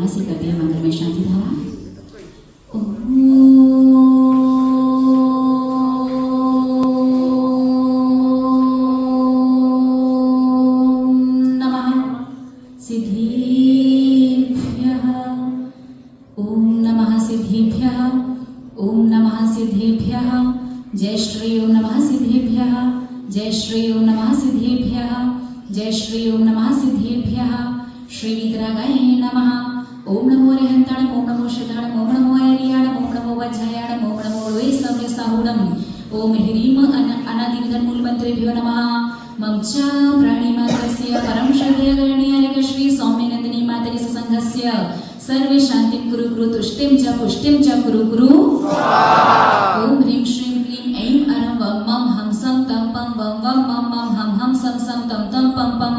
प्रेरणा से करते हैं मंत्र में शांति धारा। ओम नमः सिद्धेभ्यः। जय श्री ओम नमः सिद्धेभ्यः। जय श्री ओम नमः सिद्धेभ्यः। जय श्री ओम नमः सिद्धेभ्यः। श्री वितरागाय नमः। ओम नमो अरिहंताणं। ओम नमो श्रद्धाणं। ओम नमो ऐरियाणं। ओम नमो वज्रायाणं। ओम नमो लोयसव्यसाहुणं। ओम ह्रीं अनादिनिधनमूलमन्त्रेभ्यो नमः। मम च प्राणिमात्रस्य परं श्रद्धेयगणीयरेक श्री सौम्यनन्दिनी मातरि ससङ्घस्य सर्वे शान्तिं कुरु कुरु तुष्टिं च पुष्टिं च कुरु कुरु। ओम ह्रीं श्रीं क्लीं ऐं अरं वं मं हं सं तं पं वं वं मं मं हं हं सं सं तं तं पं पं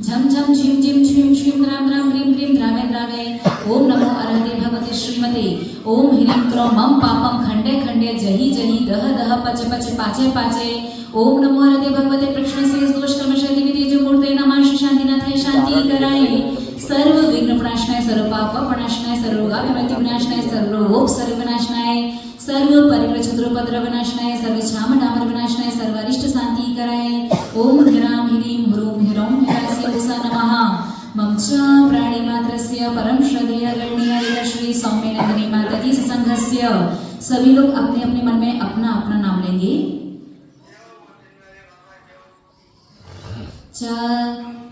झं झं झिं झिं छ्वीं छ्वीं द्रां द्रां ग्रीं ग्रीं द्रावय द्रावय। ओम नमो अरहते भगवते श्रीमते। ओम ह्रीं क्रों मं पापं खण्डे खण्डे जहि जहि दह दह पच पच पाचे पाचे। ओम नमो अरहते भगवते प्रक्षणसे दोष कर्मशय दिव्य तेजो मूर्ते नमः। श्री शांतिनाथाय शांति कराय। सर्व विघ्न विनाशनाय, सर्व पाप विनाशनाय, सर्व रोगाभिमति विनाशनाय, सर्व रोगोपसर्ग विनाशनाय, सर्व परिग्रह क्षुद्रोपद्रव विनाशनाय, सर्व छाम डामर विनाशनाय, सर्व अरिष्ट शांति कराय। ओम ह्रां ह्रीं ह्रूं ह्रौं ह्रास्य उषा नमः। मम च प्राणिमात्रस्य परम श्रद्धेयगणीय श्री सौम्यनन्दिनी माताजी सत्संगस्य। सभी लोग अपने अपने मन में अपना अपना नाम लेंगे।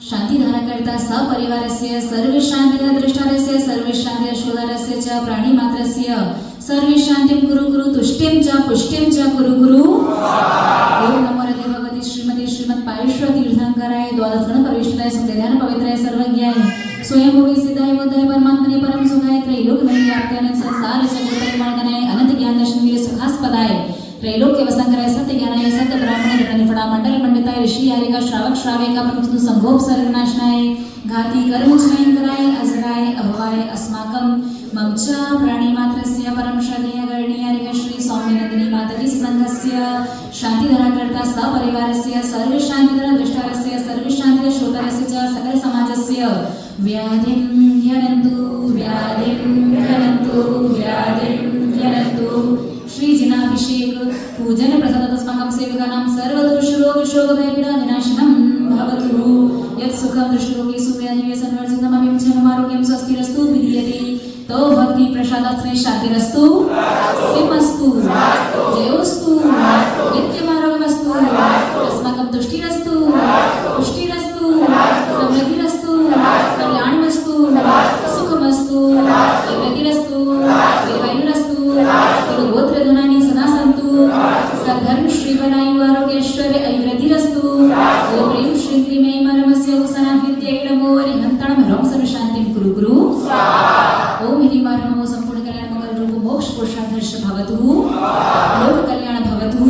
शांति धारा करता सपरिवारस्य सर्व शांति दृष्टारस्य सर्व शांति शोधारस्य च प्राणिमात्रस्य सर्व शांतिं कुरु कुरु तुष्टिं च पुष्टिं च कुरु कुरु। ओम नमो हरे भगवती श्रीमती श्रीमद पायुष्व तीर्थंकराय द्वादश गण परमेश्वराय सुंदराय पवित्राय सर्वज्ञाय स्वयंभुवे सिद्धाय बुद्धाय परमात्मने परम सुखाय त्रैलोक व्याप्ताय संसार चक्र परिमार्गनाय अनंत ज्ञान दर्शन वीर सुखास्पदाय त्रैलोक्य वसंकराय सत्य ज्ञानाय सत्य ब्राह्मण गणनिफड़ा मंडल पंडिताय ऋषि यारिका श्रावक श्राविका प्रमुख संगोपसर्ग नाशनाय घाती कर्म क्षयंकराय अजराय अभवाय अस्माकं। मम च प्राणिमात्रस्य परम श्रद्धेयगणीय श्री सौम्यनन्दिनी माताजी सत्संगस्य शांतिधरा करता सपरिवारस्य सर्व शांतिधरा दृष्टारस्य सर्व शांति श्रोतारस्य च सकल समाजस्य व्याधिं ह्यनन्तु व्याधिं ह्यनन्तु व्याधिं ह्यनन्तु। श्री जिनाभिषेक पूजन प्रसादात् अस्माकं सेवकानां सर्वदोष रोग शोक भयपीडा विनाशनं भवतु। यत् सुखं दृष्टलोके सुव्याधिवे संवर्जितं अमिं क्षममारोग्यं स्वस्तिरस्तु विधीयते। तो भक्ति प्रसादात् स्नेह शान्तिरस्तु सिमस्तु जयोस्तु नित्यमारोग्यमस्तु अस्माकं तुष्टिरस्तु पुष्टिरस्तु समृद्धिरस्तु कल्याणमस्तु सुखमस्तु समृद्धिरस्तु दीर्घायुरस्तु गोत्रधनानि सदा सन्तु सद्धर्म श्रीवरायु आरोग्यैश्वर्य ऐश्वर्यधिरस्तु। ओम ह्रीं श्रीं क्लीं ऐं परमस्य उषानाभिद्यै नमो अरिहन्ताणं ह्रौं सर्वशान्तिं कुरु कुरु। ओम ह्रीं नमो सम्पूर्ण कल्याण मंगल रूप मोक्ष पुरुषार्थश्च भवतु लोक कल्याण भवतु।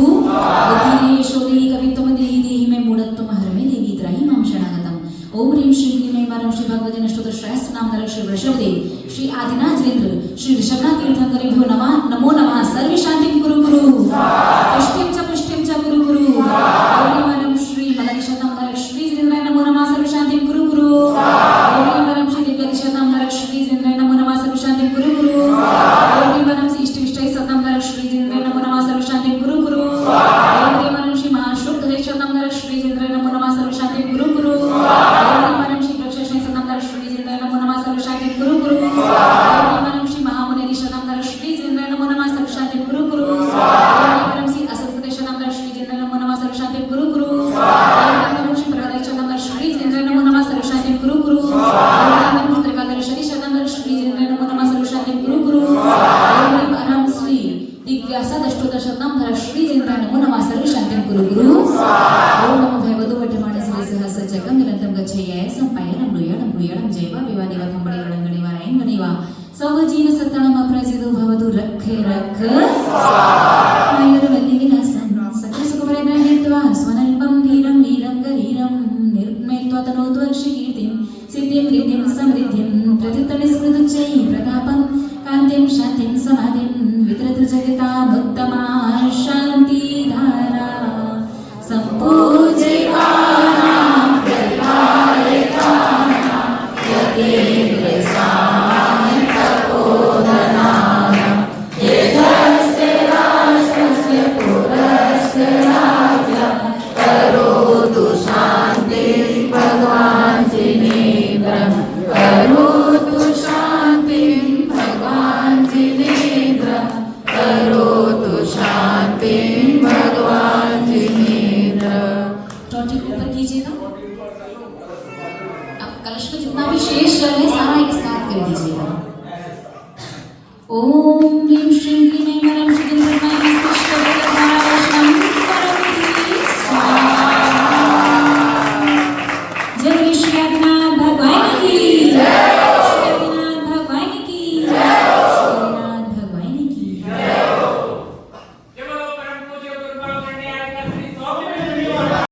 बुद्धि यशोदेहि कवित्वं देहि देहि मे मूढत्वं हर मे देवी त्राहि मां शरणागतम्। ओम ह्रीं श्रीं क्लीं ऐं परमं श्री भगवते नष्टोत्तर सहस्र नाम श्री वृषभदेव श्री आदिनाथ जयेंद्र श्री ऋषभनाथ तीर्थंकरेभ्यो नमः। नमो नमः। सर्व शांतिं कुरु कुरु पुष्टिं च कुरु कुरु। ओम परम श्री मदनिशतम श्री जितेंद्राय नमो नमः। सर्व शांतिं कुरु कुरु। ओम परम श्री दिव्यदिशतम श्री जितेंद्राय नमो नमः। सर्व शांतिं कुरु कुरु। ओम परम श्री इष्टविष्टय सतम श्री जितेंद्राय नमो नमः। सर्व शांतिं कुरु कुरु। ओम परम श्री महाशुद्ध देशतम श्री जितेंद्राय नमो नमः। सर्व शांतिं कुरु कुरु। ओम परम श्री प्रक्षेषण सतम श्री जितेंद्राय नमो नमः। सर्व शांतिं कुरु कुरु। ओम परम श्री महामुनि दिशतम श्री जितेंद्राय नमो नमः। सर्व शांतिं कुरु कुरु। ओम परम श्री असत देशतम श्री जितेंद्राय नमो नमः। सर्व शांतिं कुरु कुरु। ओम परम श्री प्रहलादशतम श्री जितेंद्राय नमो नमः। सर्व शांतिं कुरु कुरु। ओम परम त्रिकादशरी शतम श्री जितेंद्राय नमो नमः। सर्व शांतिं कुरु कुरु। ओम परम श्री दिव्यासादष्टोत्तरशतम श्री जितेंद्राय नमो नमः। सर्व शांतिं कुरु कुरु। ओम नमो भगवतो वटमानसे सहस जगं निरन्तं गच्छेय सम्पायनं मृयाणं मृयाणं जैवा विवादेवा थंबडे गणगणेवा रायंगणेवा सवजीव सत्ताणम अप्रजितो भवतु रखे रख आयुर्वल्ली विलासं सकल सुखपरिग्रह हेत्वा स्वनल्पं धीरं वीरं गरीरं निर्मेत्वा तनोतु अक्षकीर्तिं सिद्धिं रिद्धिं समृद्धिं प्रतितनिस्मृतुच्चै प्रतापं कान्तिं शान्तिं समाधिं वितरतु जगतामुत्तमा शान्तिधारा सम्पूज्यमानां परिपालकानां यतेन्द्र सामान्य नेत्रं करोतु शान्तिं भगवान् जिनेन्द्र करोतु शान्तिं भगवान् जिनेन्द्र। टॉटी को ऊपर कीजिएगा। अब कलश में जितना भी शेष जल है सारा एक साथ कर दीजिएगा। ओम ह्रीं श्रीं क्लीं ऐं नमः